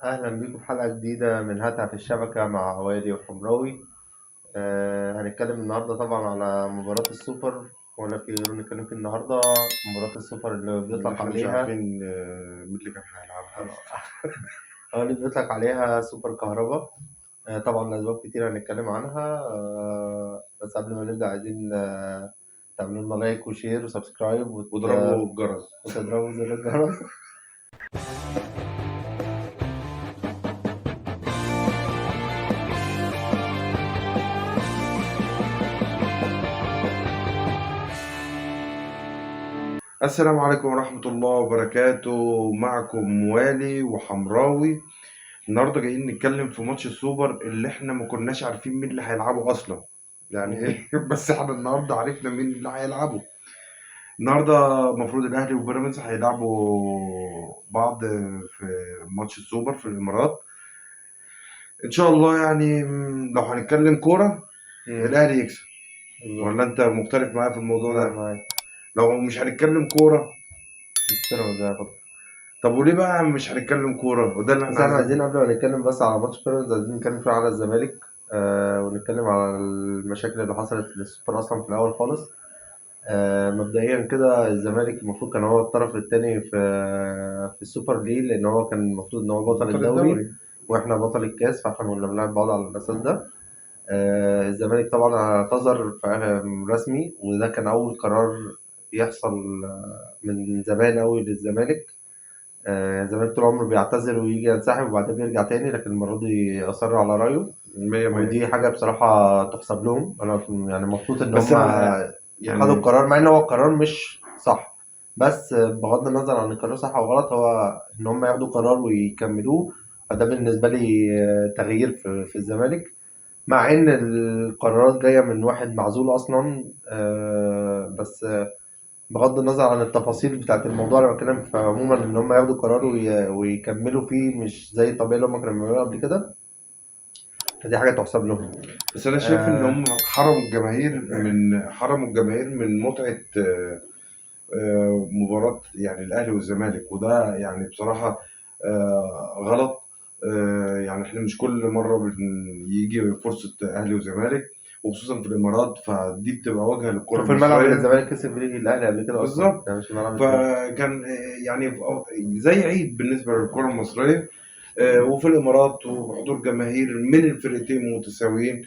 أهلا بيكم في حلقة جديدة من هاتها في الشبكة مع والي وحمراوي. هنتكلم النهاردة طبعا على مباراة السوبر، ولا في غيره نتكلم فيه النهاردة. مباراة السوبر اللي اللي بيطلق احنا مش عليها عارفين مين اللي كان هيلعبها آه، اصلا. أو اللي بيطلق عليها سوبر كهرباء. طبعا لأسباب كتير هنتكلم عنها. بس قبل ما نبدأ عايزين تعملوا لنا لايك وشير وسبسكرايب وضربوا الجرس. وتضربوا زر الجرس. السلام عليكم ورحمة الله وبركاته، معكم والي وحمراوي. النهارده جايين نتكلم في ماتش السوبر اللي احنا ما كناش عارفين مين اللي هيلعبه اصلا. يعني ايه بس احنا النهارده عرفنا مين اللي هيلعبه. النهارده المفروض الاهلي وبيراميدز هيلعبوا بعض في ماتش السوبر في الامارات. ان شاء الله يعني لو هنتكلم كورة الاهلي يكسب. بالظبط. ولا انت مختلف معايا في الموضوع لا، ده؟ معاك. لو مش هنتكلم كورة. بيراميدز هياخد. طب وليه بقى مش هنتكلم كورة؟ وده اللي احنا بس احنا عايزين. عايزين قبل ما نتكلم بس على ماتش بيراميدز، عايزين نتكلم شوية على الزمالك. ونتكلم على المشاكل اللي حصلت للسوبر أصلا في الأول خالص. مبدئيا كده الزمالك المفروض كان هو الطرف الثاني في السوبر ليه، لأن هو كان المفروض إن هو بطل بطل الدوري الدوري. وإحنا بطل الكاس، فإحنا كنا بنلعب بعض على الأساس ده. الزمالك طبعا اعتذر رسمي، وده كان أول قرار يحصل من زمان أوي للزمالك. الزمالك طول عمره بيعتذر ويجي ينسحب وبعدين بيرجع تاني، لكن المرة دي أصر على رأيه. مية مية. ودي حاجة بصراحة تحسب لهم. أنا يعني مبسوط إن بس هم انا خدوا يعني القرار، مع إن هو القرار مش صح. بس بغض النظر عن القرار صح أو غلط، هو إن هم ياخدوا قرار ويكملوه. فده بالنسبة لي تغيير في الزمالك، مع إن القرارات جاية من واحد معزول أصلا. بس بغض النظر عن التفاصيل بتاعة الموضوع، أنا بتكلم في عموما إن هم ياخدوا قرار ويكملوا فيه، مش زي الطبيعي اللي هم كانوا بيعملوه قبل كده. فدي حاجة تحسب لهم. بس انا شايف ان آه، هم حرموا الجماهير من متعة مباراة يعني الاهلي والزمالك، وده يعني بصراحة غلط. يعني احنا مش كل مرة يجي فرصة اهلي وزمالك، وخصوصا في الامارات، فدي بتبقى واجهة للكرة شوف الملعب اللي المصرية. الزمالك كسب فيه الأهلي قبل كده أصلا، بالظبط. يعني مش الملعب التاني. فكان يعني زي عيد بالنسبة للكرة المصرية. وفي الإمارات وحضور جماهير من الفرقتين متساويين.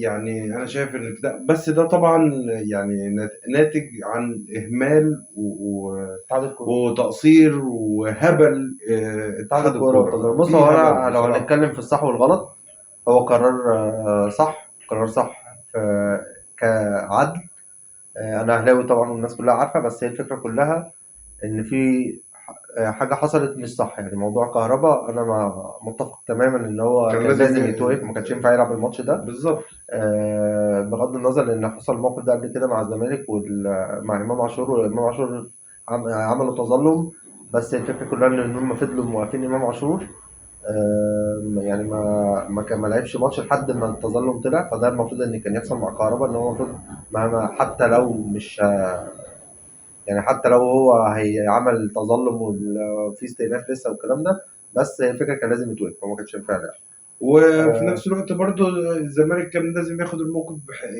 يعني أنا شايف إن ده، بس ده طبعا يعني ناتج عن إهمال اتحاد الكورة. وتقصير وهبل اتحاد اتحاد الكورة الكورة. والتظاهر. بص، في هو هبل أنا لو بصراحة. هنتكلم في الصح والغلط، هو قرار صح، قرار صح كعدل. أنا أهلاوي طبعا والناس كلها عارفة، بس هي الفكرة كلها إن في حاجة حصلت مش صح. يعني موضوع كهربا أنا متفق تماما إن هو كان كان لازم لازم يتوقف، ما كانش ينفع يلعب الماتش ده. بالظبط. بغض النظر لأن حصل الموقف ده قبل كده مع الزمالك مع إمام عاشور، وإمام عاشور عملوا تظلم. بس الفكرة كلها إن هم فضلوا موقفين إمام عاشور. يعني ما لعبش ماتش لحد ما التظلم طلع. فده المفروض إن كان يحصل مع كهربا، إن هو المفروض حتى لو مش يعني حتى لو هو هيعمل تظلم وفي استئناف لسه والكلام ده، بس هي الفكرة كان لازم يتوقف، فما كانش ينفع يلعب. وفي آه، نفس الوقت برضو الزمالك كان لازم ياخد الموقف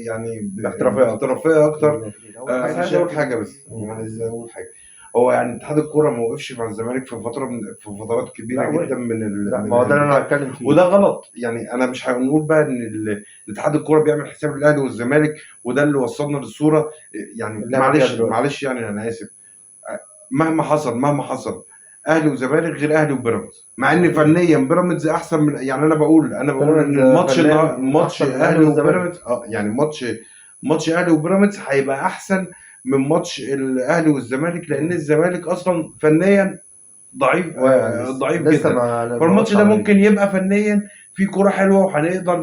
يعني باحترافية أكتر. باحترافية أكتر. بالظبط كده. أول حاجة انا أنا عايز اقول شايف حاجه، إن بس انا عايز اقول حاجه. هو يعني اتحاد الكوره ما وقفش مع الزمالك في في فترات لا كبيره وقف. جدا لا، ما من هو ده اللي أنا البتاع. هتكلم فيه. وده غلط. يعني انا مش هنقول بقى ان اتحاد الكوره بيعمل حساب للاهلي والزمالك، وده اللي وصلنا للصوره. يعني اللي احنا فيها معلش دلوقتي. معلش، يعني انا اسف. مهما حصل اهلي وزمالك غير اهلي وبيراميدز، مع ان أكيد. فنيا بيراميدز احسن من، يعني انا بقول ان بيراميدز الماتش فنان ماتش أحسن من الأهلي اهلي والزمالك. وبيراميدز، يعني ماتش اهلي وبيراميدز هيبقى احسن من ماتش الاهلي والزمالك، لان مم. الزمالك اصلا فنيا ضعيف، واقع لسه ضعيف لسه جدا. ما فالماتش وقفش ده على رجله. ممكن يبقى فنيا في كرة حلوة، وهنقدر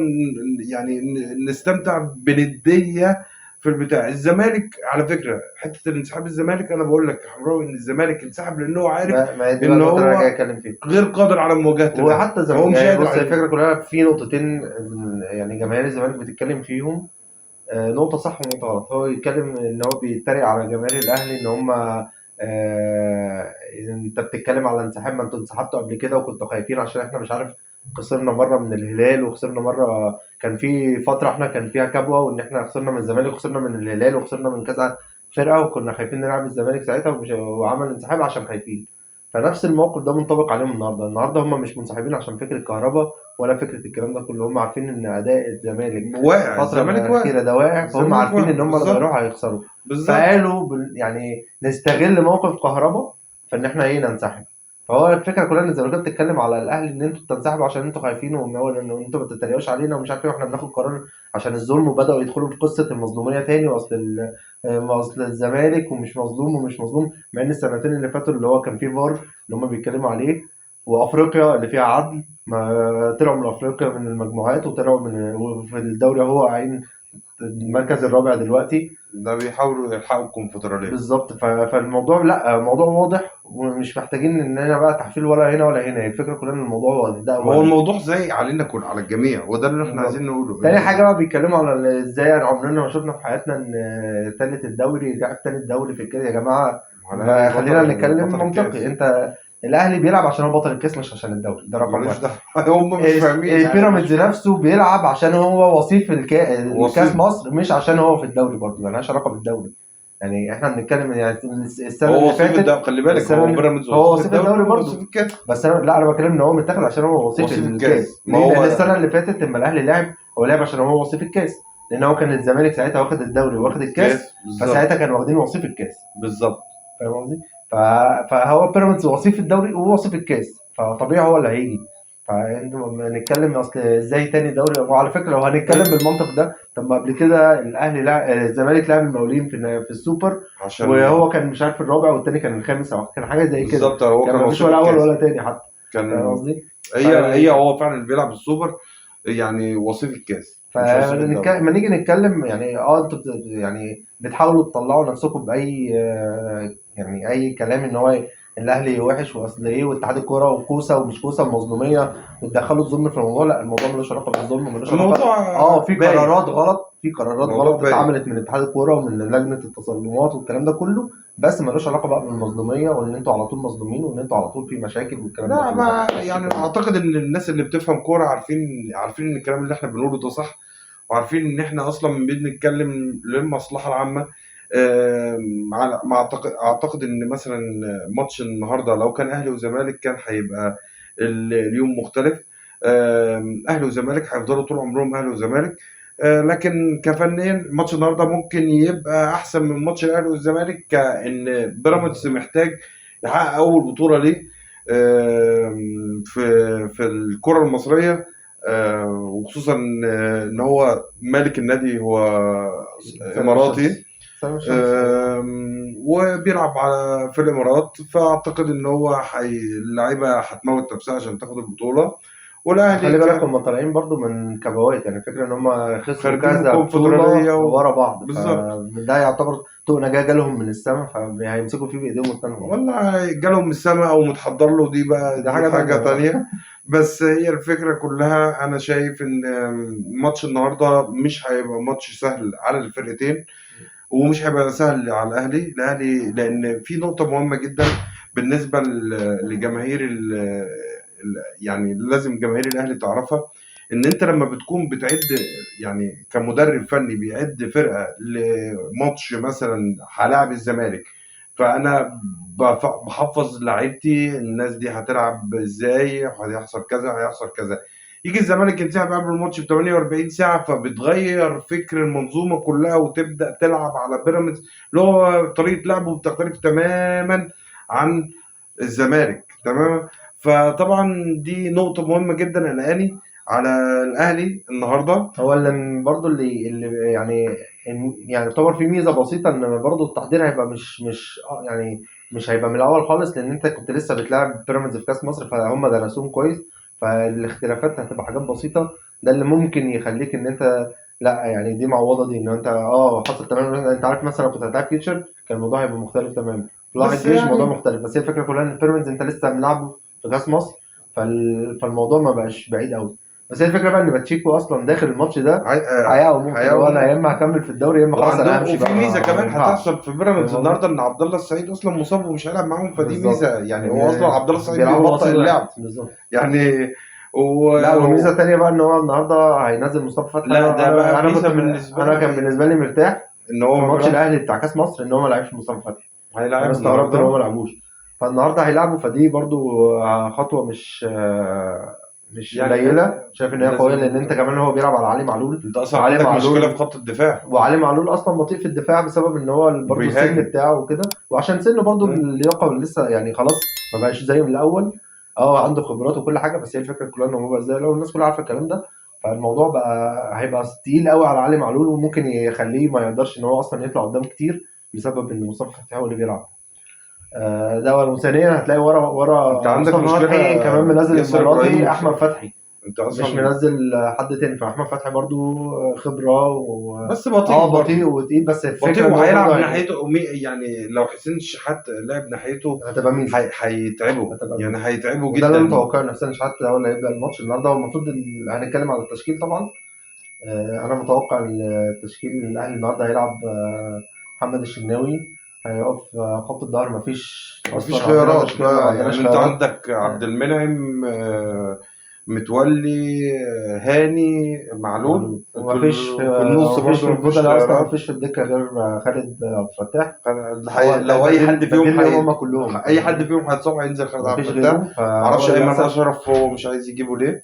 يعني نستمتع بندية في البتاع. الزمالك على فكرة، حتة انسحاب الزمالك، انا بقول لك يا حمراوي ان الزمالك انسحب لانه هو عارف ما هي دي بقى ان النقطة اللي أنا جاي هو أتكلم فيها. غير قادر على مواجهة الاهلي، وحتى هو مش يعني قادر بص، هي عليه. الفكرة كلها في نقطتين. يعني جماهير الزمالك بتتكلم فيهم. نقطة صح ونقطة غلط. هو يتكلم إن هو بيتريق على جماهير الأهلي إن هم آه، انت بتتكلم على انسحاب، ما انتوا انسحبتوا قبل كده وكنتوا خايفين عشان احنا مش عارف خسرنا مره من الهلال وخسرنا مره، كان في فتره احنا كان فيها كبوه وان احنا خسرنا من الزمالك وخسرنا من الهلال وخسرنا من كذا فرقه، وكنا خايفين نلعب الزمالك ساعتها وعمل انسحاب عشان خايفين. فنفس الموقف ده منطبق عليهم النهارده هم مش منسحبين عشان فكره كهرباء ولا فكره الكلام ده كله، هم عارفين ان اداء الزمالك واقع، الفتره الزمالك واقع، الاخيره ده واقع، فهم الزمالك عارفين واقع ان هم لو بالظبط. هيروحوا هيخسروا. بالظبط. فقالوا يعني نستغل موقف كهربا فان احنا ايه ننسحب. فهو الفكره كلها ان الزمالك بتتكلم على الاهلي ان انتوا بتنسحبوا عشان انتوا خايفين، وان هو ان انتوا ما تتريقوش علينا ومش عارف ايه، واحنا بناخد قرار عشان الظلم، وبداوا يدخلوا في قصه المظلوميه تاني، واصل اصل الزمالك ومش مظلوم ومش مظلوم، مع ان السنتين اللي فاتوا اللي هو كان فيه فار اللي هم بيتكلموا عليه، وافريقيا اللي فيها عدل، ما طلعوا من افريقيا من المجموعات وطلعوا من، وفي الدوري هو عين المركز الرابع دلوقتي. ده بيحاولوا يلحقوا الكونفدرالية. بالظبط. فالموضوع لا، موضوع واضح ومش محتاجين اننا بقى تحفيل ولا هنا ولا هنا، هي الفكره كلها ان الموضوع واضح، ده هو اولا. الموضوع زي علينا كل على الجميع، وده اللي احنا بالظبط. عايزين نقوله تاني حاجه بقى بيتكلموا على ازاي يعني عمرنا ما شفنا في حياتنا ان تالت الدوري لاعب تاني الدوري في الكاس، يا جماعه الاهلي ما بطل، خلينا نتكلم بطل منطقي. الكاس. انت الاهلي بيلعب عشان هو بطل الكاس مش عشان الدوري، ده رقم ماليش واحد. دعوة. هم مش فاهمين يعني مش بيراميدز فاهم. نفسه بيلعب عشان هو وصيف الكاس وصيف. مصر، مش عشان هو في الدوري، برضه ملهاش علاقه بالدوري. يعني احنا بنتكلم يعني السنه هو اللي وصيف فاتت، الدوري، خلي بالك، السنه هو اللي بيراميدز هو وصيف وصيف الدوري الدوري ووصيف برضه. الكاس. بس انا لا، انا بتكلم ان هو متاخد عشان هو وصيف وصيف الكاس. الكاس، ما ليه؟ لان هو السنه اللي فاتت لما الاهلي لعب، هو لعب عشان هو وصيف الكاس، لان هو كان الزمالك ساعتها واخد الدوري واخد الكاس، الكاس بالظبط. فساعتها كانوا واخدين وصيف الكاس. بالظبط. فاهم قصدي؟ فهو بيراميدز وصيف الدوري ووصيف الكاس، فطبيعي هو اللي هيجي. فانت لما نتكلم اصل ازاي تاني دوري، وعلى فكره لو هنتكلم ايوه. بالمنطق ده، طب ما قبل كده الاهلي لعب الزمالك لعب المقاولين في السوبر، عشان وهو كان مش عارف الرابع والتاني كان الخامس او كان حاجه زي كده، بالظبط هو كان كان ما فيش وصيف ولا اول الكاس. ولا تاني حتى. فاهم كان قصدي؟ هي هو فعلا اللي بيلعب السوبر يعني وصيف الكاس مش وصيف الدوري. لما نيجي نتكلم يعني انتوا يعني بتحاولوا تطلعوا نفسكم باي يعني اي كلام ان هو الاهلي وحش واصل ايه واتحاد الكوره وكوسه ومش كوسه ومظلوميه، وتدخلوا الظلم في الموضوع. لا، الموضوع ملوش علاقه بالظلم وملوش علاقه. الموضوع في باين. قرارات غلط، في قرارات الموضوع غلط باين. اتعملت من اتحاد الكوره ومن لجنه التظلمات والكلام ده كله، بس ملوش علاقه بقى بالمظلوميه وان انتوا على طول مظلومين وان انتوا على طول في مشاكل والكلام ده لا، كله. لا، ما مش يعني الفكره دي. اعتقد ان الناس اللي بتفهم كوره عارفين ان الكلام اللي احنا بنقوله ده صح، وعارفين ان احنا اصلا بنتكلم للمصلحه العامه. ما اعتقد ان مثلا ماتش النهارده لو كان اهلي وزمالك كان هيبقى اليوم مختلف. اهلي وزمالك هيفضلوا طول عمرهم اهلي وزمالك. لكن كفنيا ماتش النهارده ممكن يبقى احسن من ماتش الاهلي والزمالك، كان بيراميدز محتاج يحقق اول بطوله ليه في الكره المصريه. وخصوصا ان هو مالك النادي هو سلام اماراتي. الشمس. سلام الشمس. وبيلعب في الامارات، فاعتقد ان هو اللعيبه هتموت نفسها عشان تاخد البطوله. والاهلي خلي بالك كان هم طالعين برضو من كبوات، يعني الفكرة ان هم خسروا خارجين من كذا بطولة الكونفدراليه ورا بعض، بالظبط. فده يعتبر طوق نجاة جالهم من السما، فهيمسكوا فيه بايديهم واسنانهم. والله جالهم من السما او متحضر له، دي بقى دي دي حاجة حاجه تانية بقى. تانية. بس هي الفكره كلها، انا شايف ان ماتش النهارده مش هيبقى ماتش سهل على الفرقتين، ومش هيبقى سهل على الاهلي لان في نقطه مهمه جدا بالنسبه لجماهير يعني لازم جماهير الاهلي تعرفها، ان انت لما بتكون بتعد، يعني كمدرب فني بيعد فرقه لماتش مثلا هلاعب الزمالك، فانا بحفظ لعيبتي الناس دي هتلعب ازاي، هيحصل كذا هيحصل كذا. يجي الزمالك ينسحب قبل الماتش ب 48 ساعه، فبتغير فكر المنظومه كلها وتبدا تلعب على بيراميدز اللي هو طريقه لعبه بتختلف تماما عن الزمالك تماما. فطبعا دي نقطه مهمه جدا قلقاني على الاهلي النهارده. هو اللي برضو اللي يعني يعني يعتبر في ميزة بسيطة ان برضو التحضير هيبقى مش يعني مش هيبقى من الاول خالص، لان انت كنت لسه بتلعب بيراميدز في كاس مصر، فهم درسوهم كويس، فالاختلافات هتبقى حاجات بسيطة. ده اللي ممكن يخليك ان انت لا، يعني دي معوضة دي ان انت حصل تمام. انت عارف مثلا لو كنت هتلعب فيوتشر كان الموضوع هيبقى مختلف تماما، طلائع بس الجيش موضوع يعني مختلف، بس هي الفكرة كلها ان بيراميدز انت لسه ملعبه في كاس مصر، فالموضوع ما بقاش بعيد قوي. بس هي الفكره بقى ان باتشيكو اصلا داخل الماتش ده هي- هيقوم ممكن هو انا هيقوم. يا اما هكمل في الدوري يا اما خلاص انا وعندهم همشي وفي بقى، ميزه ما كمان ينفعش. هتحصل في بيراميدز فاهم قصدي؟ النهارده، ان عبد الله السعيد اصلا مصاب ومش هيلعب معاهم، فدي بالظبط ميزه يعني. هو اصلا يعني عبد الله السعيد بيلعبوا بيبطئ ماتشين واحد اللعب بالظبط. يعني. لا و... وميزه تانية بقى ان هو النهارده هينزل مصطفى فتحي. لا ده بقى انا كنت ميزه بالنسبه انا لي، كان بالنسبه لي مرتاح ان هو في ما ماتش بيلعبش. الاهلي بتاع كاس مصر ان هو ما لعبش مصطفى فتحي. انا هيلاعبه استغربت ان هو ما النهارده لعبوش، فالنهارده هيلعبوا، فدي برضو خطوه مش يعني. قليله، شايف ان هي قويه لان انت لازم. كمان هو بيلعب على علي معلول. انت اصلا وعلي عندك مشكله في معلول خط الدفاع. وعلي معلول اصلا بطيء في الدفاع بسبب ان هو برضه السن وبيهاجم. بتاعه وكده، وعشان سنه برضه مم. اللياقه لسه يعني خلاص ما بقاش زي من الاول. اه عنده خبرات وكل حاجه، بس هي الفكره كلها ان هو بقى زي الاول، الناس كلها عارفه الكلام ده. فالموضوع بقى هيبقى تقيل قوي على علي معلول، وممكن يخليه ما يقدرش ان هو اصلا يطلع قدام كتير بسبب ان مصطفى فتحي هو اللي بيلعب. ده ولا ثانيا هتلاقي انت ورا عندك مصطفى مشكله. فتحي كمان منزل ياسر المره ابراهيم دي احمد مصاب. فتحي، انت مش اصلا منزل حد تاني. فاحمد فتحي برضو خبره بس بطيء بطيء برضه. وتقيل، بس بطيء الفكره ان هو برضو وهيلعب ناحيته يعني لو حسين الشحات لعب ناحيته هتبقى ميزه. هيتعبه هتبقى يعني، ميزه، هيتعبه وده اللي انا جدا. متوقعه ان حسين شحات هو اللي هيبدا الماتش النهارده. هو المفروض هنتكلم على التشكيل طبعا. انا متوقع ان التشكيل الاهلي النهارده هيلعب محمد الشناوي هيقف خط الظهر. مفيش مفيش اصلا عندنا خيارات مشكله، ما بقى عندناش يعني. انت خيارات. عندك عبد المنعم، متولي، هاني، معلول. معلول في النص ومفيش في برضه مفيش البودلة اصلا، خيارات. مفيش في الدكه غير خالد عبد الفتاح. هو ده لو اي حد فيهم بديل ليهم هم كلهم، اي حد فيهم هيتصاب هينزل خالد عبد مفيش الفتاح. غيره. فهو معرفش ايمن للاسف اشرف هو مش عايز يجيبه ليه.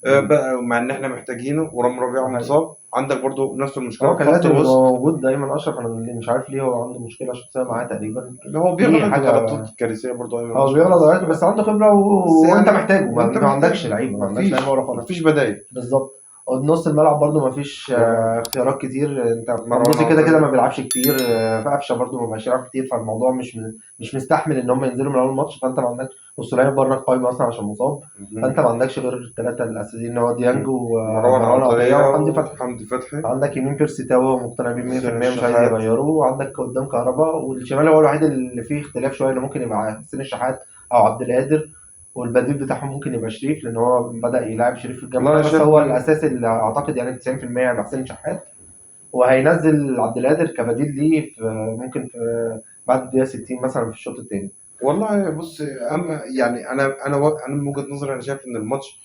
بقى مع ان احنا محتاجينه، ورام ربيعه ده حقيقي. مصاب. عندك برضو نفس المشكله هو في كان خط لازم يبقى الوسط، موجود دايما اشرف. انا اللي مش عارف ليه هو عنده مشكله شخصيه معاه تقريبا، اللي هو في بيغلط حاجه. غلطات كارثيه برضو ايمن هو اشرف. بيغلط غلط بس عنده خبره بس وانت يعني محتاجه، وانت ما عندكش محتاج. لعيبه، ما عندكش لعيبه ورا خالص. مفيش بدايل. بالظبط. نص الملعب برضو ما فيش ولا اختيارات كتير. انت مروان مرموشي كده كده عطيه. ما بيلعبش كتير، فقفشه برضو ما بقاش يلعب كتير، فالموضوع مش مستحمل ان هم ينزلوا من اول ماتش. فانت ما عندكش، والسوليه بره القايمه اصلا عشان مصاب. فانت ما عندكش غير الثلاثه الاساسيين اللي هو ديانج مروان ومروان عطيه عطيه وحمدي فتحي. وحمدي فتحي. عندك يمين بيرسي تاو هو مقتنع بيه حسين 100% مش عايز الشحات. يغيره، وعندك قدام كهربا، والشمال هو الوحيد اللي فيه اختلاف شويه اللي ممكن يبقى حسين الشحات او عبد القادر. والبديل بتاعهم ممكن يبقى شريف لان هو بدأ يلعب شريف في الجنب والله ده، انا بس شايف هو ان الاساسي اللي اعتقد يعني 90% هيبقى حسين شحات. وهينزل عبد القادر كبديل ليه في ممكن في بعد الدقيقه 60 مثلا في الشوط الثاني. والله بص. اما يعني انا من وجهه نظري انا شايف ان الماتش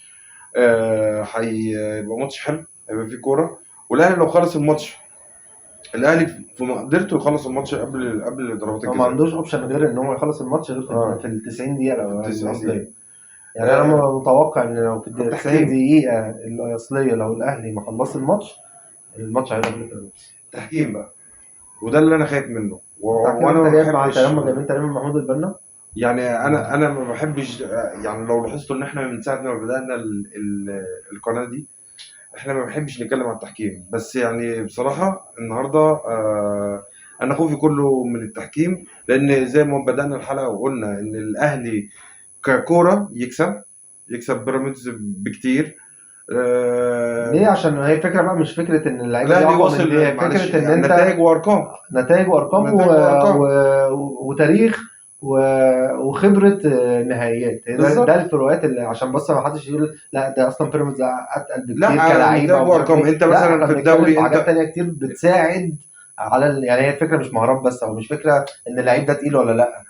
هيبقى ماتش حلو، هيبقى فيه كوره. والاهلي لو خلص الماتش، الاهلي في مقدرته يخلص الماتش قبل ضربات هو ما الجزاء. عندوش اوبشن غير ان هو يخلص الماتش غير اه في ال 90 دقيقه في ال 90 دقيقه. الاصليه. يعني انا متوقع ان لو في على الدقيقه 90 التحكيم. دقيقه الاصليه لو الاهلي ما خلص الماتش هيبقى بيراميدز. تحكيم بقى، وده اللي انا خايف منه. التحكيم وانا انت ما جايب مع بحبش تمام، جايبين تقريبا محمود البنا. يعني. انا ما بحبش يعني. لو لاحظتوا ان احنا من ساعه ما بدانا القناه دي، احنا ما بنحبش نتكلم عن التحكيم. بس يعني بصراحه النهارده انا خوفي كله من التحكيم، لان زي ما بدانا الحلقه وقلنا ان الاهلي ككوره يكسب بيراميدز بكتير. ليه؟ عشان هي فكره بقى، مش فكره ان اللعيبه دي الاهلي اقوى من واصل، دي، هي معلش فكره ان يعني، انت نتائج وارقام. نتائج وارقام نتائج وارقام وتاريخ وخبره نهائيات. ده بالظبط. الفروقات اللي عشان بس ما حدش يقول لا ده اصلا بيراميدز اتقل بكتير لا كلاعيبه نتائج ومش عارف وارقام. ايه. انت لا احنا مثلا في بنتكلم في الدوري حاجات انت تانية كتير بتساعد على يعني هي الفكره مش مهارات بس، او مش فكره ان اللعيب ده تقيل ولا لا.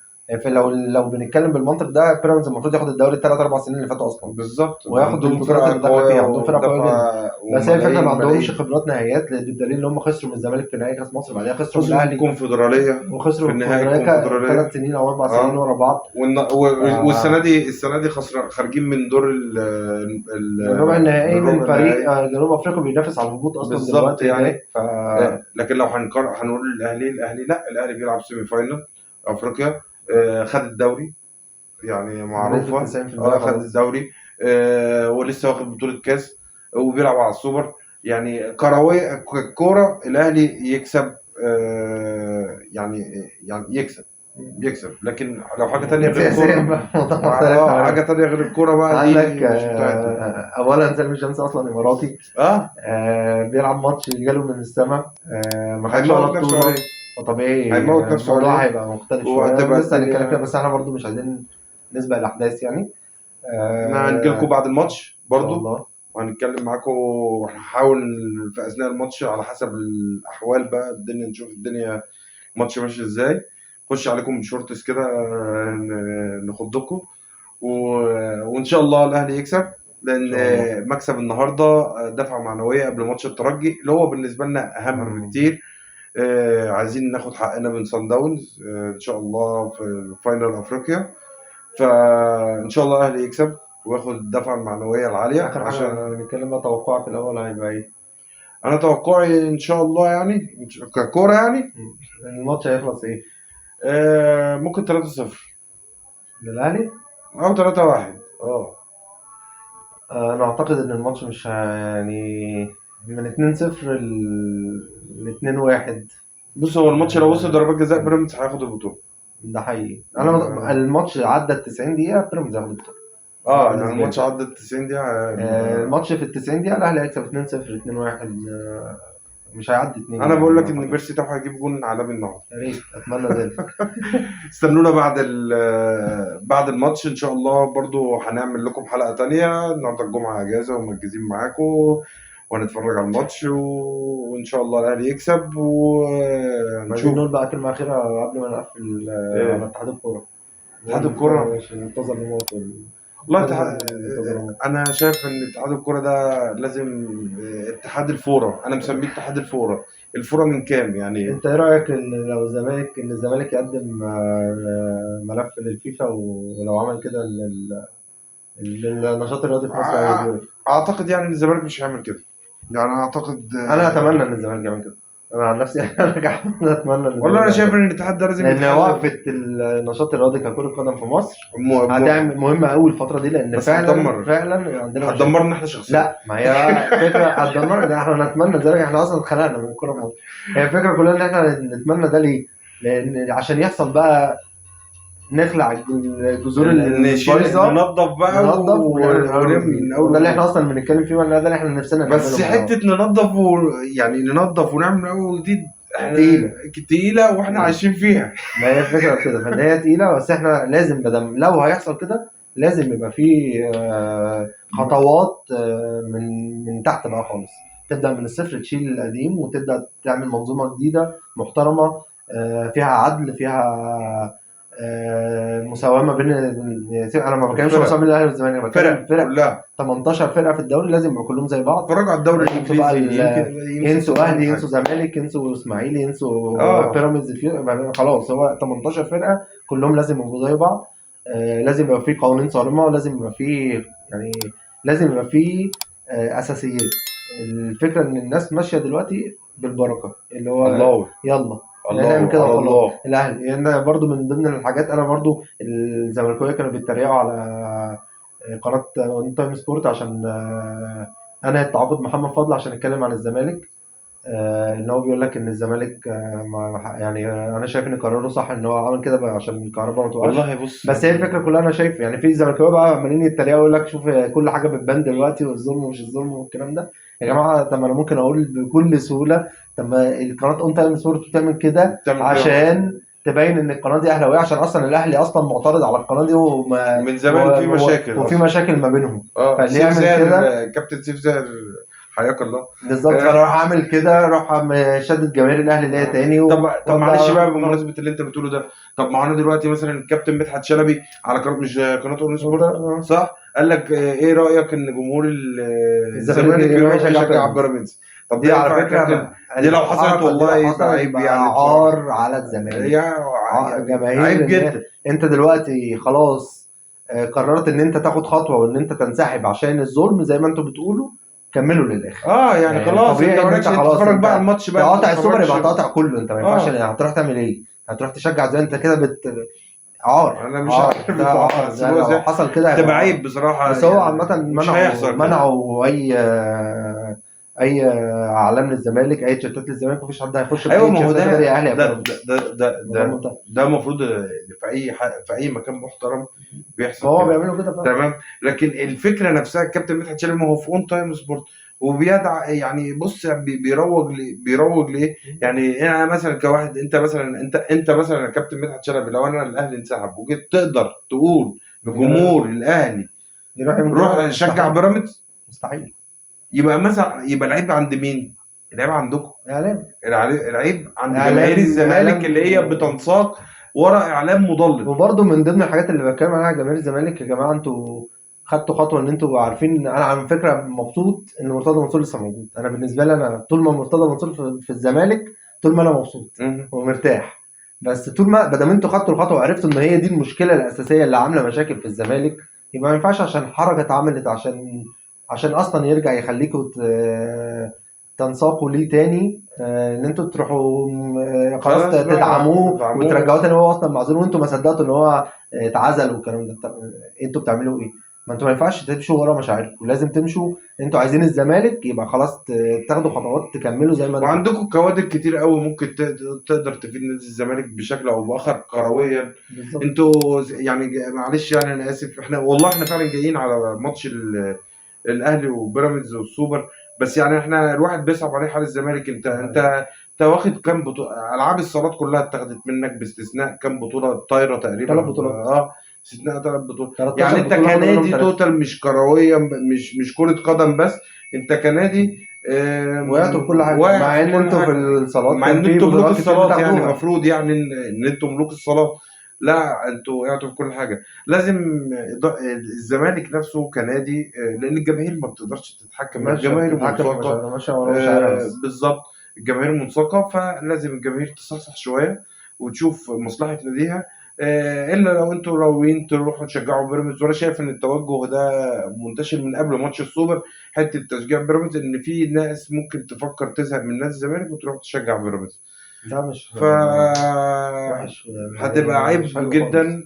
لو بنتكلم بالمنطق ده بيراميدز المفروض ياخد الدوري الثلاث اربع سنين اللي فاتوا اصلا، بالظبط. وياخد عندهم البطولات فرقه اللي داخله قويه فيها. عندهم فرقه قويه جدا، ودفع بس هي الفكره ما وملايين عندهمش ملايين. خبرات نهائيات، بالدليل ان هم خسروا من الزمالك في نهائي كاس مصر، بعدها خسروا من خسروا في الاهلي الكونفدراليه، في وخسروا النهائي الكونفدراليه الكونفدراليه. 3 سنين او 4 سنين اه ورا بعض. والسنه دي خارجين من دور من ربع النهائي من الربع فريق النهائي. جنوب افريقيا بينافس على الهبوط اصلا بالظبط دلوقتي يعني. هناك. لكن لو هنقول الاهلي لا، الاهلي بيلعب سيمي فاينل افريقيا. خد الدوري يعني بنسبه معروفه. 90% خد خلاص. الدوري. ولسه واخد بطوله كاس، وبيلعب على السوبر. يعني كرويه كوره الاهلي يكسب. يعني يكسب. لكن لو حاجه تانية غير سياسيا الكوره، بقى موضوع مختلف تماما. حاجه تانية غير الكوره بقى عندك دي مش بتاعتنا. اولا سامي الشمس اصلا اماراتي، اه بيلعب ماتش جاله من السماء، ما خدش ولا هيموت نفسه بطوله. عليه. فطبيعي هيموت نفسه الموضوع عليه. هيبقى مختلف شويه، وهتبقى لسه هنتكلم فيها، الدنيا. بس احنا برضو مش عايزين نسبق الاحداث يعني. احنا هنجيلكوا ان بعد الماتش شاء برضو. الله. وهنتكلم معاكم وهنحاول في اثناء الماتش على حسب الاحوال بقى الدنيا، نشوف الدنيا الماتش ماشي ازاي. نخش عليكم بشورتس كده نخضكم وان شاء الله الاهلي يكسب، لان شاء الله. مكسب النهارده دفعه معنويه قبل ماتش الترجي اللي هو بالنسبه لنا اهم بكتير. عايزين ناخد حقنا من صن داونز ان شاء الله في فاينل افريقيا. فان شاء الله الاهلي يكسب وياخد الدفعه المعنويه العاليه. اخر حاجه عشان نتكلم بقى، توقعك الاول هيبقى ايه؟ انا توقعي ان شاء الله يعني ككوره يعني الماتش هيخلص ايه؟ ممكن 3-0 للاهلي؟ او 3-1. انا اعتقد ان الماتش مش يعني من 2-0 ل 2-1. بص، هو الماتش لو وصل ضربات جزاء بيراميدز هياخد البطوله. ده حقيقي. انا الماتش عدى ال 90 دقيقه بيراميدز هياخد البطوله. يعني بالنسبة الماتش لي. عدى ال 90 دقيقه. الماتش في ال 90 دقيقه الاهلي هيكسب 2-0 2-1. مش هيعدي 2. انا بقول لك ان بيرسي تاو هيجيب جون عالمي النهارده. يا ريت، اتمنى ذلك. استنونا بعد الماتش ان شاء الله. برضو هنعمل لكم حلقه تانية. النهارده الجمعه اجازه ومركزين معاكم وهنتفرج على الماتش وان شاء الله الاهلي يكسب عايزين ونشوف. نقول بقى كلمه اخيره قبل ما نقفل على اتحاد الكوره. اتحاد الكوره انتظر نموت. والله انا شايف ان اتحاد الكوره ده لازم اتحاد الفوره. انا مسميه اتحاد الفوره. الفوره من كام يعني؟ انت ايه رايك ان لو الزمالك يقدم ملف للفيفا، ولو عمل كده النشاط الرياضي في مصر هيتوقف؟ اعتقد يعني ان الزمالك مش هيعمل كده. يعني اعتقد انا اتمنى ان الزمالك يعمل كده. انا عن نفسي انا اتمنى ان والله انا شايف ان الاتحاد ده لازم لان وقفه النشاط الرياضي ككره قدم في مصر هتعمل مهمه قوي الفتره دي، لان فعلا عندنا هتدمرنا احنا شخصيا. لا، ما هي فكره هتدمرنا. ده احنا نتمنى ذلك، احنا اصلا اتخلقنا من الكوره المصريه. هي الفكره كلها ان احنا نتمنى ده ليه؟ لان عشان يحصل بقى نخلع الجذور البايظه، ننظف بقى ونعمل وده اللي احنا اصلا بنتكلم فيه، ولا ده اللي احنا نفسنا نعمله. بس حته ننظف يعني ننظف ونعمل من اول وجديد تقيله واحنا عايشين فيها. ما هي الفكره كده، فان هي تقيله، بس احنا لازم بدل لو هيحصل كده لازم يبقى في خطوات من تحت بقى خالص. تبدا من الصفر، تشيل القديم وتبدا تعمل منظومه جديده محترمه فيها عدل، فيها مساواه ما بين انا ما بتكلمش مساواه بين الاهلي والزمالك، انا بتكلم فرق 18 فرقه في الدوري لازم يبقوا كلهم زي بعض. اتفرجوا على الدوري الانجليزي، ينسوا اهلي، ينسوا زمالك، ينسوا اسماعيلي، ينسوا بيراميدز. خلاص هو 18 فرقه كلهم لازم يبقوا زي بعض. لازم يبقى في قوانين صارمه، ولازم يبقى في يعني لازم يبقى في اساسيات. الفكره ان الناس ماشيه دلوقتي بالبركه، اللي هو الله يلا نعمل كده خلاص. الاهلي يعني برضو من ضمن الحاجات، انا برضو الزمالكاويه كانوا بيتريقوا على قناه اون تايم سبورت عشان انا التعاقد محمد فضل عشان اتكلم عن الزمالك. ان هو بيقول لك ان الزمالك يعني انا شايف ان قراره صح ان هو عمل كده عشان الكهرباء ما توقعش. والله بص، بس هي الفكره كلها انا شايف يعني في الزمالكاويه بقى عمالين يتريقوا يقول لك شوف كل حاجه بتبان دلوقتي، والظلم ومش الظلم والكلام ده. يا جماعه طب انا ممكن اقول بكل سهوله، طب ما القناه اون تايم سبورت بتعمل كده عشان تبين ان القناه دي اهلاويه، عشان اصلا الاهلي اصلا معترض على القناه دي من زمان في مشاكل وفي مشاكل ما بينهم. فاللي يعمل كده كابتن سيف زاهر حياك الله بالظبط. فاروح اعمل كده، اروح شدد جماهير الاهلي ليا تاني. طب معلش بقى بمناسبه اللي انت بتقوله ده، طب ما انا دلوقتي مثلا الكابتن مدحت شلبي على قناه، مش قناه اون سبورت صح، قال لك ايه رايك ان جمهور الزمالك يروح يشجع بيراميدز؟ طب دي على فكره دي لو حصلت والله يبقى عيب، يعني عار على الزمالك، جماهير عيب جدا. انت دلوقتي خلاص قررت ان انت تاخد خطوه وان انت تنسحب عشان الظلم زي ما انتوا بتقولوا، كملوا للاخر. يعني خلاص انت مالكش تتفرج بقى على الماتش بقى، تقاطع السوبر يبقى تقاطع كله. انت ما ينفعش هتروح تعمل ايه؟ هتروح تشجع زي انت كده عار. انا مش عارف لو حصل كده تبقى عيب بصراحه. بس هو عامه منعوا اي اعلام للزمالك، اي تيشيرتات للزمالك، مفيش حد هيخش. ايوه ما هو ده المفروض في اي مكان محترم بيحصل. هو بيعملوا كده فعلا تمام. لكن الفكره نفسها الكابتن مدحت شلبي ما هو في اون تايم سبورت وبيدعى، يعني بص بيروج ليه؟ يعني انا مثلا كواحد، انت مثلا يا كابتن مدحت شلبي، لو انا الاهلي انسحب وجيت تقدر تقول لجمهور الاهلي روح شجع بيراميدز؟ مستحيل. يبقى مثلا يبقى العيب عند مين؟ العيب عندكم. اعلام. العيب عند جماهير اعلام الزمالك اعلام. اللي هي بتنساق ورا اعلام مضلل. وبرضه من ضمن الحاجات اللي بتكلم عليها جماهير الزمالك، يا جماعه انتوا خدتوا خطوه ان انتوا عارفين. انا على فكره مبسوط ان مرتضى منصور لسه موجود. انا بالنسبه لي، انا طول ما مرتضى منصور في الزمالك طول ما انا مبسوط مم. ومرتاح. بس طول ما بدل انتوا خدتوا الخطوه وعرفتوا ان هي دي المشكله الاساسيه اللي عامله مشاكل في الزمالك، يبقى ما ينفعش عشان حركه اتعملت عشان اصلا يرجع يخليكوا تنساقوا ليه تاني، ان انتوا تروحوا خلاص خلاص بقى تدعموه دعموه. وترجعوه تاني وهو اصلا معذور، وانتوا ما صدقتوا ان هو اتعزل والكلام ده. طب انتوا بتعملوا ايه؟ ما انتوا ما ينفعش تمشوا ورا مشاعركم، لازم تمشوا. انتوا عايزين الزمالك يبقى خلاص تاخدوا خطوات تكملوا زي ما انتوا. وعندكم كوادر كتير قوي ممكن تقدر تفيد نادي الزمالك بشكل او باخر كرويا. بالظبط. انتوا يعني معلش يعني انا اسف، احنا والله احنا فعلا جايين على ماتش الاهلي وبيراميدز والسوبر. بس يعني احنا الواحد بيصعب عليه حال الزمالك. انت واخد كام بطوله؟ العاب الصالات كلها اتاخدت منك باستثناء كام بطوله طايره تقريبا. 3 بطولات. استثناء 3 بطولات. يعني 13 انت بطوله واخد منهم كنادي 3. توتال مش كرويا، مش كره قدم بس. انت كنادي وقعتوا في كل حاجه، واقع مع في ان كل انتوا في حاجه. الصالات مع كان ان في انتوا ملوك بطولات كتير الصالات، يعني بتاخدوها. المفروض يعني ان انتوا ملوك الصالات. لا انتوا وقعتوا في كل حاجه. لازم الزمالك نفسه كنادي، لان الجماهير ما بتقدرش تتحكم، ماشيه الجماهير بتتحكم في منساقه. مشاعرها، ماشيه ورا مشاعرها بس. بالظبط. الجماهير منساقه، فلازم الجماهير تصحصح شويه وتشوف مصلحه ناديها. الا لو انتوا راويين تروحوا تشجعوا بيراميدز. وانا شايف ان التوجه ده منتشر من قبل ماتش السوبر، حته تشجيع بيراميدز، ان في ناس ممكن تفكر تزهق من نادي الزمالك وتروح تشجع بيراميدز. ده مش ف وحش هتبقى يعني، مش عيب حلو خالص. جدا.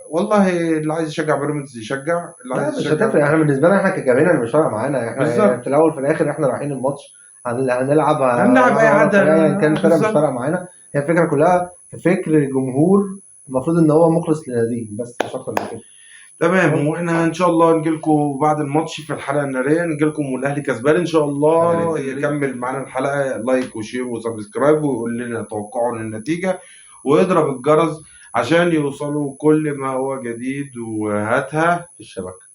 والله اللي عايز يشجع بيراميدز يشجع، اللي عايز لا مش يشجع. هتفرق. احنا بالنسبه لنا احنا كجماهير مش فارقه معانا. احنا في بالظبط. الاول في الاخر احنا رايحين الماتش، هنلعب هنلعب اي ورا حد. الفريق ايا كان الفرقه، مش بالظبط. فارقه معانا. هي الفكره كلها في فكر الجمهور، المفروض ان هو مخلص لناديه بس، مش اكتر من كده. تمام. واحنا ان شاء الله نجي لكم بعد الماتش في الحلقه الناريه، نجي لكم والاهلي كسبان ان شاء يا الله. ريت يا ريت. يكمل معانا الحلقه لايك وشير وسبسكرايب، ويقول لنا توقعه للنتيجه، ويضرب الجرس عشان يوصلوا كل ما هو جديد. وهاتها في الشبكه.